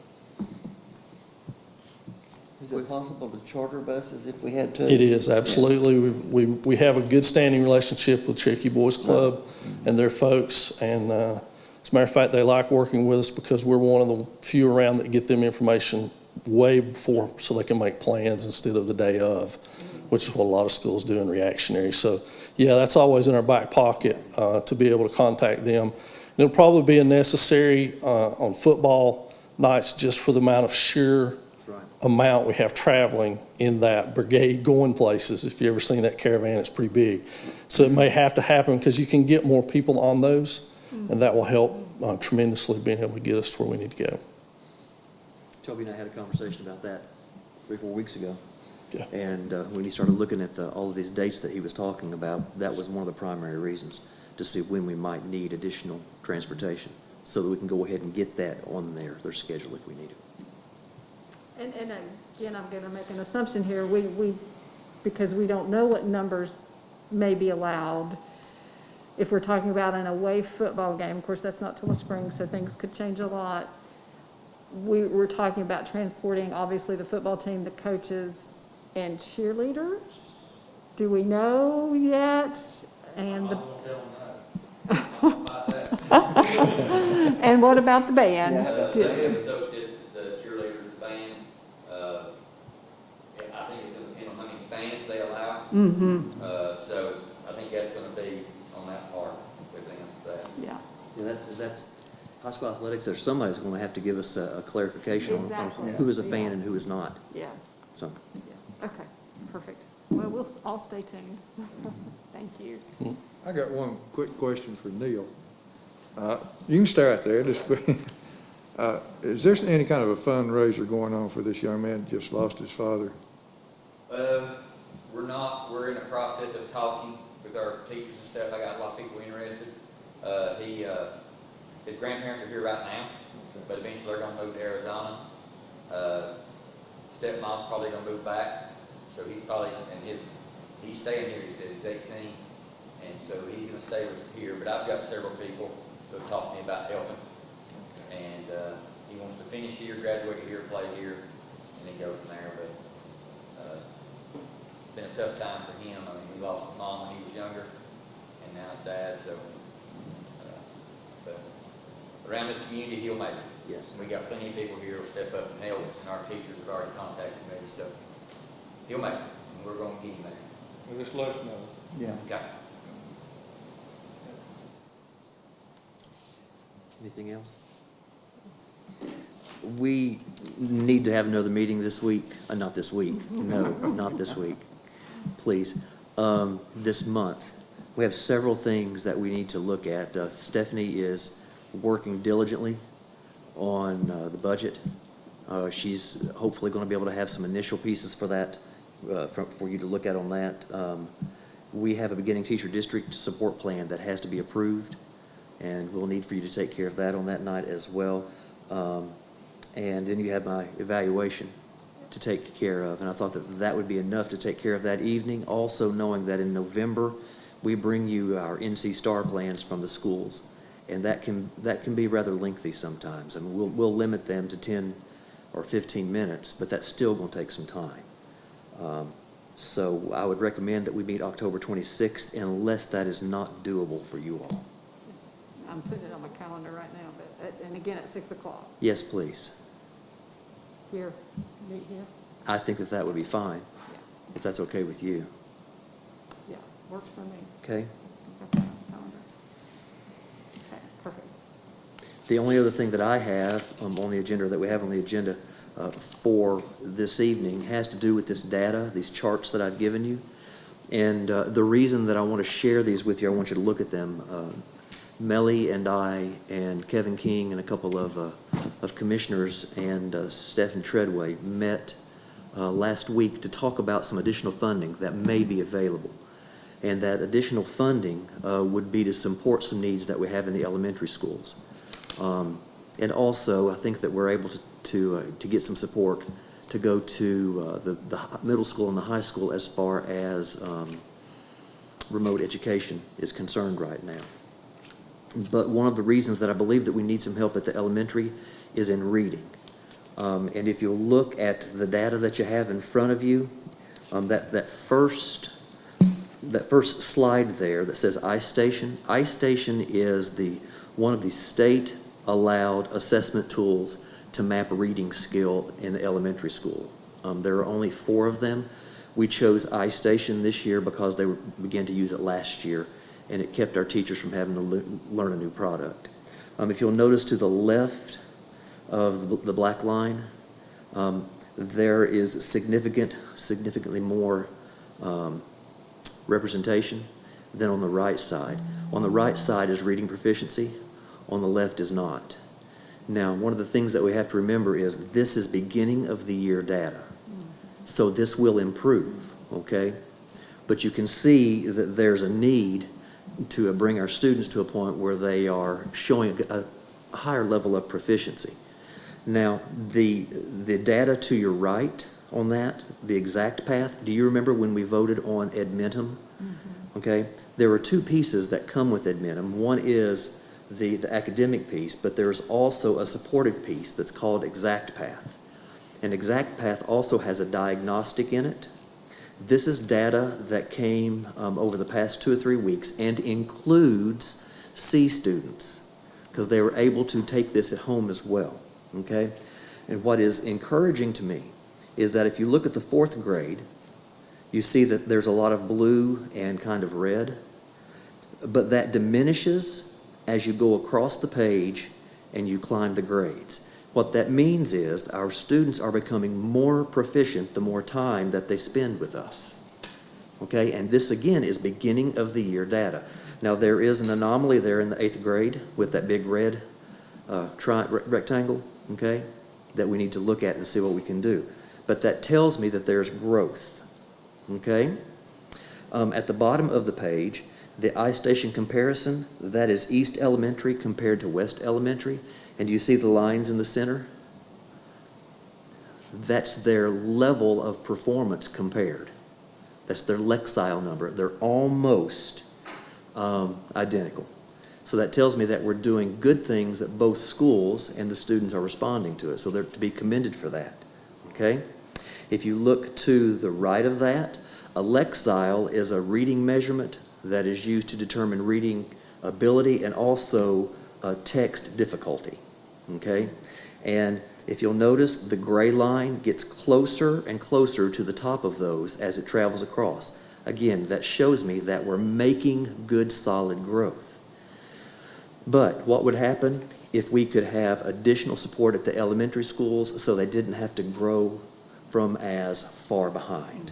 Is it possible to charter buses if we had to? It is, absolutely. We have a good standing relationship with Cherokee Boys Club and their folks. And as a matter of fact, they like working with us because we're one of the few around that get them information way before so they can make plans instead of the day of, which is what a lot of schools do in reactionary. So yeah, that's always in our back pocket to be able to contact them. And it'll probably be a necessary on football nights just for the amount of sheer amount we have traveling in that brigade going places. If you've ever seen that caravan, it's pretty big. So it may have to happen because you can get more people on those, and that will help tremendously being able to get us to where we need to go. Toby and I had a conversation about that 3 or 4 weeks ago. Yeah. And when he started looking at all of these dates that he was talking about, that was one of the primary reasons to see when we might need additional transportation so that we can go ahead and get that on their schedule if we need it. And again, I'm going to make an assumption here. Because we don't know what numbers may be allowed. If we're talking about an away football game, of course, that's not till the spring, so things could change a lot. We're talking about transporting, obviously, the football team, the coaches, and cheerleaders. Do we know yet? And and what about the band? Yeah. They have social distance, the cheerleaders, the band. I think it's going to depend on how many fans they allow. Mm-hmm. So I think that's going to be on that part with them. Yeah. Yeah, that's high school athletics. There's somebody's going to have to give us a clarification on who is a fan and who is not. Yeah. So. Yeah. Okay. Perfect. Well, we'll all stay tuned. Thank you. I got one quick question for Neil. You can stay right there. Is there any kind of a fundraiser going on for this young man that just lost his father? We're not. We're in the process of talking with our teachers and stuff. I got a lot of people interested. His grandparents are here right now, but eventually they're going to move to Arizona. Stepmom's probably going to move back, so he's probably he's staying here. He said he's 18, and so he's going to stay here. But I've got several people who have talked to me about helping, and he wants to finish here, graduate here, play here, and then go from there. But it's been a tough time for him. I mean, he lost his mom when he was younger, and now his dad. So, but around this community, he'll make it. Yes. And we got plenty of people here who'll step up and help us, and our teachers have already contacted me, so he'll make it, and we're going to get him there. Well, just let us know. Yeah. Okay. Anything else? We need to have another meeting this week, not this week, no, not this week, please. This month. We have several things that we need to look at. Stephanie is working diligently on the budget. She's hopefully going to be able to have some initial pieces for that, for you to look at on that. We have a beginning teacher district support plan that has to be approved, and we'll need for you to take care of that on that night as well. And then you have my evaluation to take care of, and I thought that that would be enough to take care of that evening. Also knowing that in November, we bring you our NC STAR plans from the schools, and that can be rather lengthy sometimes. I mean, we'll limit them to 10 or 15 minutes, but that's still going to take some time. So I would recommend that we meet October 26th, unless that is not doable for you all. I'm putting it on my calendar right now, but, and again, at 6 o'clock. Yes, please. Here, meet here? I think that that would be fine, Yeah. if that's okay with you. Yeah, works for me. Okay? Got that on the calendar. Okay, perfect. The only other thing that I have on the agenda, that we have on the agenda for this evening, has to do with this data, these charts that I've given you. And the reason that I want to share these with you, I want you to look at them. Melly and I and Kevin King and a couple of commissioners and Stephen Treadway met last week to talk about some additional funding that may be available. And that additional funding would be to support some needs that we have in the elementary schools. And also, I think that we're able to get some support to go to the middle school and the high school as far as remote education is concerned right now. But one of the reasons that I believe that we need some help at the elementary is in reading. And if you'll look at the data that you have in front of you, that first slide there that says iStation is one of the state-allowed assessment tools to map reading skill in the elementary school. There are only 4 of them. We chose iStation this year because they began to use it last year, and it kept our teachers from having to learn a new product. If you'll notice to the left of the black line, there is significantly more representation than on the right side. On the right side is reading proficiency, on the left is not. Now, one of the things that we have to remember is this is beginning of the year data. So this will improve, okay? But you can see that there's a need to bring our students to a point where they are showing a higher level of proficiency. Now, the data to your right on that, the exact path, do you remember when we voted on Edmentum? Mm-hmm. Okay, there are 2 pieces that come with Edmentum. One is the academic piece, but there's also a supportive piece that's called Exact Path. And Exact Path also has a diagnostic in it. This is data that came over the past 2 or 3 weeks and includes C students, because they were able to take this at home as well, okay? And what is encouraging to me is that if you look at the 4th grade, you see that there's a lot of blue and kind of red, but that diminishes as you go across the page and you climb the grades. What that means is our students are becoming more proficient the more time that they spend with us. Okay, and this again is beginning of the year data. Now there is an anomaly there in the 8th grade with that big red rectangle, okay, that we need to look at and see what we can do. But that tells me that there's growth, okay? At the bottom of the page, the iStation comparison, that is East Elementary compared to West Elementary. And you see the lines in the center? That's their level of performance compared. That's their Lexile number. They're almost identical. So that tells me that we're doing good things at both schools and the students are responding to it. So they're to be commended for that, okay? If you look to the right of that, a Lexile is a reading measurement that is used to determine reading ability and also text difficulty, okay? And if you'll notice, the gray line gets closer and closer to the top of those as it travels across. Again, that shows me that we're making good, solid growth. But what would happen if we could have additional support at the elementary schools so they didn't have to grow from as far behind.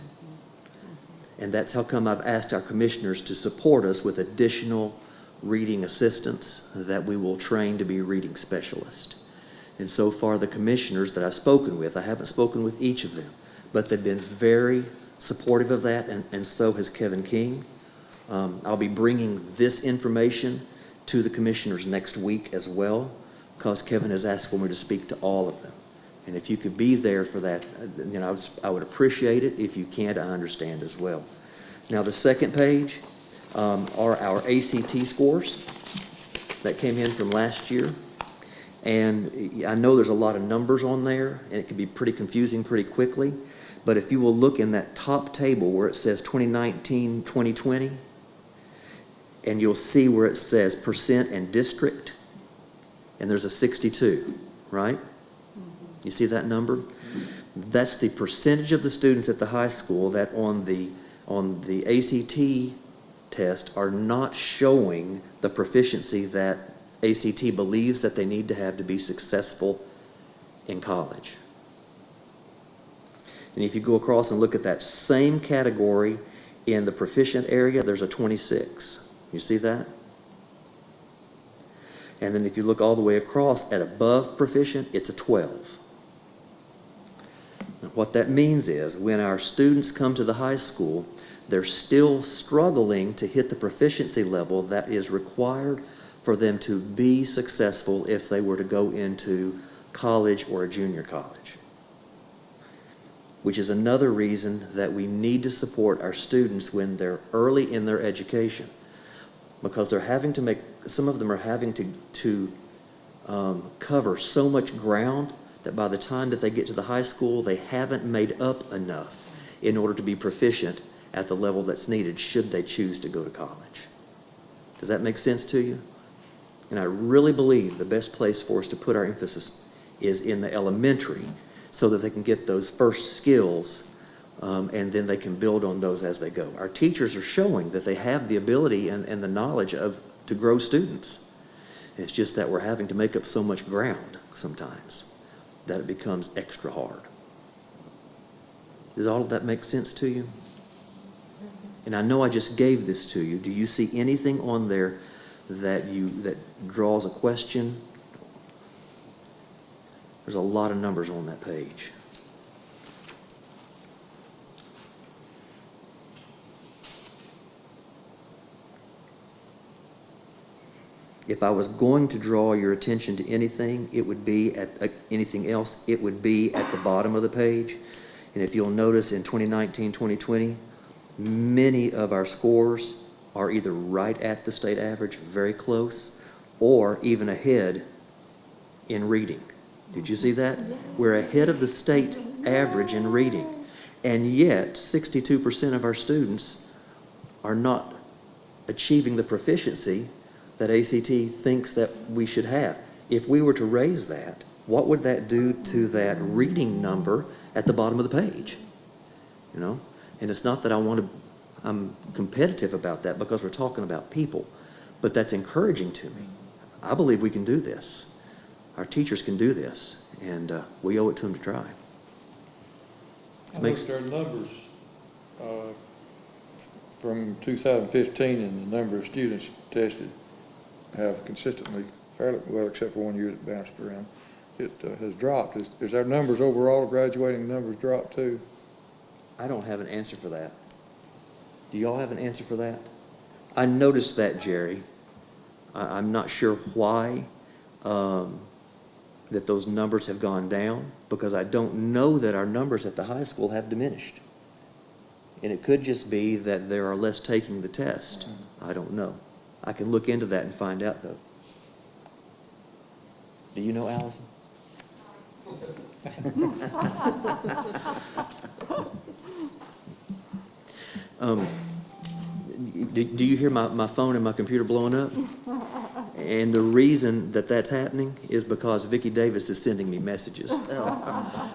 And that's how come I've asked our commissioners to support us with additional reading assistants that we will train to be reading specialists. And so far, the commissioners that I've spoken with, I haven't spoken with each of them, but they've been very supportive of that, and so has Kevin King. I'll be bringing this information to the commissioners next week as well, because Kevin has asked for me to speak to all of them. And if you could be there for that, you know, I would appreciate it. If you can't, I understand as well. Now, the second page are our ACT scores that came in from last year. And I know there's a lot of numbers on there, and it can be pretty confusing pretty quickly. But if you will look in that top table where it says 2019, 2020, and you'll see where it says percent and district, and there's a 62, right? You see that number? That's the percentage of the students at the high school that on the ACT test are not showing the proficiency that ACT believes that they need to have to be successful in college. And if you go across and look at that same category in the proficient area, there's a 26. You see that? And then if you look all the way across at above proficient, it's a 12. Now, what that means is when our students come to the high school, they're still struggling to hit the proficiency level that is required for them to be successful if they were to go into college or a junior college. Which is another reason that we need to support our students when they're early in their education. Because they're having to make, some of them are having to cover so much ground that by the time that they get to the high school, they haven't made up enough in order to be proficient at the level that's needed should they choose to go to college. Does that make sense to you? And I really believe the best place for us to put our emphasis is in the elementary so that they can get those first skills and then they can build on those as they go. Our teachers are showing that they have the ability and the knowledge to grow students. It's just that we're having to make up so much ground sometimes that it becomes extra hard. Does all of that make sense to you? And I know I just gave this to you. Do you see anything on there that draws a question? There's a lot of numbers on that page. If I was going to draw your attention to anything, it would be anything else, it would be at the bottom of the page. And if you'll notice in 2019, 2020, many of our scores are either right at the state average, very close, or even ahead in reading. Did you see that? We're ahead of the state average in reading. And yet, 62% of our students are not achieving the proficiency that ACT thinks that we should have. If we were to raise that, what would that do to that reading number at the bottom of the page? You know? And it's not that I'm competitive about that because we're talking about people, but that's encouraging to me. I believe we can do this. Our teachers can do this, and we owe it to them to try. I looked at our numbers from 2015, and the number of students tested have consistently, fairly well, except for 1 year that bounced around, it has dropped. Is our numbers overall, graduating numbers dropped too? I don't have an answer for that. Do y'all have an answer for that? I noticed that, Jerry. I'm not sure why that those numbers have gone down, because I don't know that our numbers at the high school have diminished. And it could just be that there are less taking the test. I don't know. I can look into that and find out, though. Do you know, Allison? Do you hear my phone and my computer blowing up? And the reason that that's happening is because Vicki Davis is sending me messages.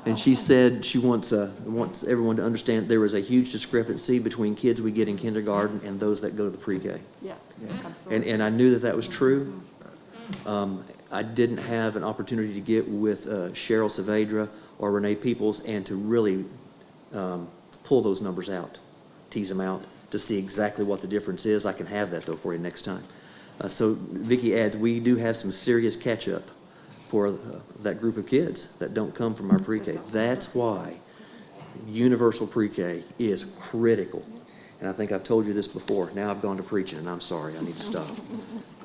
And she said she wants everyone to understand there is a huge discrepancy between kids we get in kindergarten and those that go to the pre-K. Yeah, absolutely. And I knew that was true. I didn't have an opportunity to get with Cheryl Saavedra or Renee Peoples and to really pull those numbers out, tease them out, to see exactly what the difference is. I can have that, though, for you next time. So Vicki adds, we do have some serious catch-up for that group of kids that don't come from our pre-K. That's why universal pre-K is critical. And I think I've told you this before. Now I've gone to preaching, and I'm sorry. I need to stop.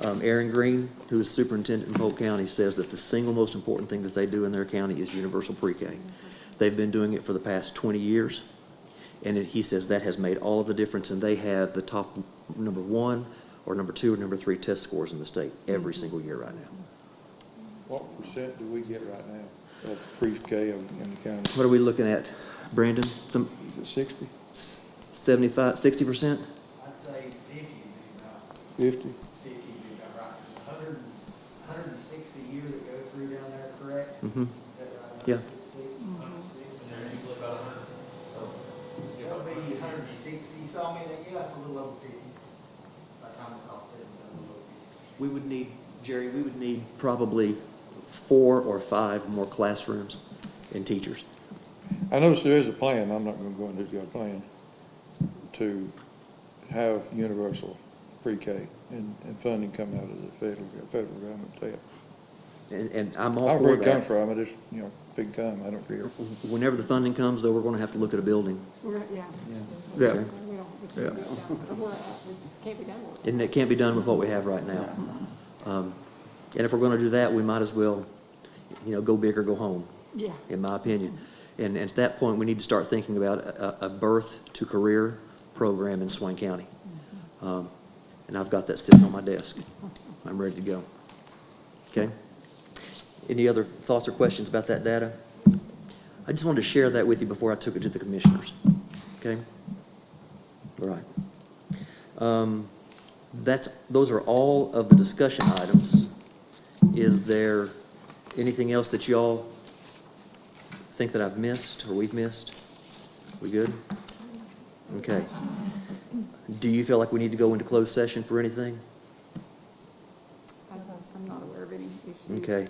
Aaron Green, who is superintendent in Polk County, says that the single most important thing that they do in their county is universal pre-K. They've been doing it for the past 20 years, and he says that has made all of the difference, and they have the top number 1 or number 2 or number 3 test scores in the state every single year right now. What percent do we get right now of pre-K in the county? What are we looking at, Brandon? 60? 75, 60%? I'd say 50 would be about. 50? 50 would be about right. 160 a year that go through down there, correct? Mm-hmm. Is that right? Yeah. 166? And there usually about 100. That'll be 160, so I mean, yeah, it's a little over 50. By the time it's all said and done, a little over 50. We would need, Jerry, we would need probably 4 or 5 more classrooms and teachers. I notice there is a plan, I'm not going to go into the plan, to have universal pre-K and funding come out of the federal government tail. And I'm all I don't for know where it come that. from, I just, big time, I don't care. Whenever the funding comes, though, we're going to have to look at a building. Yeah. Yeah. We don't, we can't Yeah. be done. We're, we just can't be done with it. And it can't be done with what we have right now. And if we're going to do that, we might as well, go big or go home, Yeah. in my opinion. And at that point, we need to start thinking about a birth to career program in Swain County. And I've got that sitting on my desk. I'm ready to go. Okay? Any other thoughts or questions about that data? I just wanted to share that with you before I took it to the commissioners. Okay? All right. Those are all of the discussion items. Is there anything else that y'all think that I've missed or we've missed? We good? Okay. Do you feel like we need to go into closed session for anything? I'm not aware of any issues. Okay.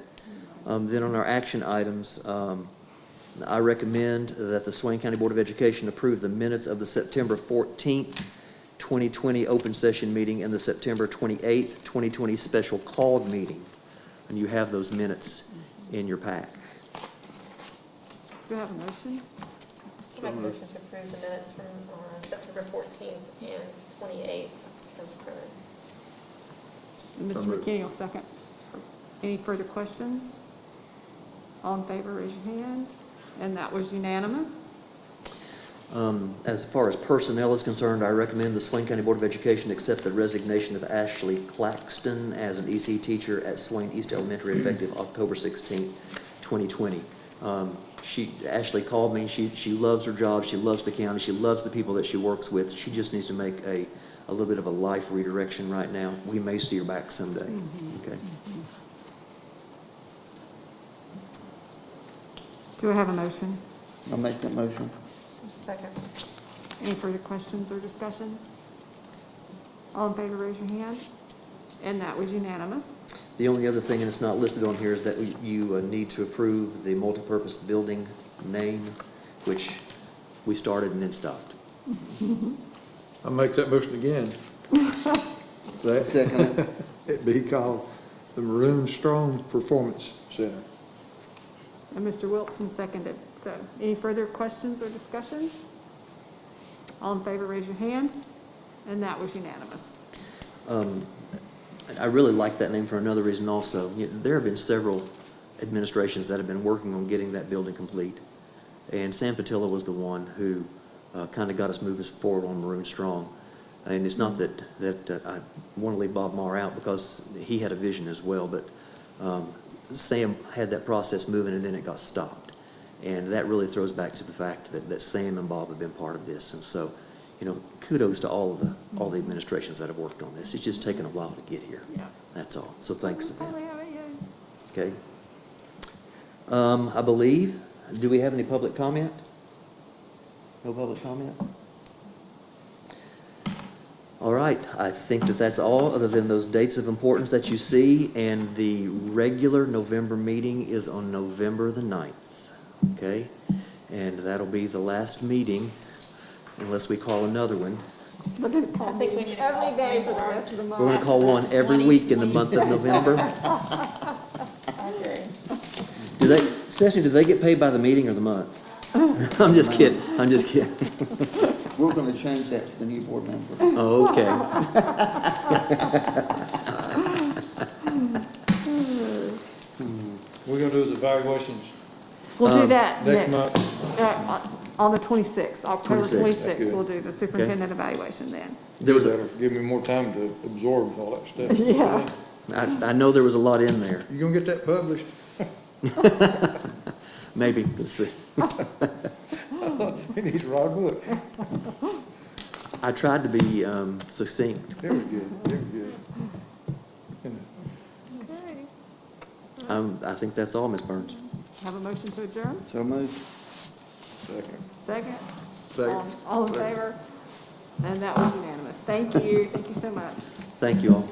Then on our action items, I recommend that the Swain County Board of Education approve the minutes of the September 14th, 2020 open session meeting and the September 28th, 2020 special called meeting. And you have those minutes in your pack. Do you have a motion? I make a motion to approve the minutes from September 14th and 28th as printed. And Mr. McKinney will second. Any further questions? All in favor, raise your hand. And that was unanimous. As far as personnel is concerned, I recommend the Swain County Board of Education accept the resignation of Ashley Claxton as an EC teacher at Swain East Elementary effective October 16th, 2020. Ashley called me. She loves her job. She loves the county. She loves the people that she works with. She just needs to make a little bit of a life redirection right now. We may see her back someday. Okay. Do I have a motion? I'll make that motion. Second. Any further questions or discussion? All in favor, raise your hand. And that was unanimous. The only other thing, and it's not listed on here, is that you need to approve the multipurpose building name, which we started and then stopped. I'll make that motion again. Second. It be called the Maroon Strong Performance Center. And Mr. Wilson seconded. So any further questions or discussions? All in favor, raise your hand. And that was unanimous. I really like that name for another reason also. There have been several administrations that have been working on getting that building complete. And Sam Patilla was the one who kind of got us moving forward on Maroon Strong. And it's not that I want to leave Bob Maher out, because he had a vision as well, but Sam had that process moving and then it got stopped. And that really throws back to the fact that Sam and Bob have been part of this. And so, kudos to all the administrations that have worked on this. It's just taken a while to get here. Yeah. That's all. So thanks to them. Probably have it, yeah. Okay. I believe, do we have any public comment? No public comment? All right, I think that that's all, other than those dates of importance that you see, and the regular November meeting is on November the 9th, okay? And that'll be the last meeting, unless we call another one. We're going to call meetings every day for the rest of the month. We're going to call one every week in the month of November. Do they, Stephanie, do they get paid by the meeting or the month? I'm just kidding, I'm just kidding. We're gonna change that for the new board member. Oh, okay. We're gonna do the evaluations We'll do that next month. on the 26th, October 26th. 26th. Good. We'll do the superintendent evaluation then. There was That'll give me more time to absorb all that stuff. Yeah. I know there was a lot in there. You gonna get that published? Maybe, let's see. You need to write a book. I tried to be succinct. It was good, it was good. I think that's all, Ms. Burns. Have a motion to adjourn? So moved. Second. Second? Second. All in favor? And that was unanimous. Thank you. Thank you so much. Thank you all.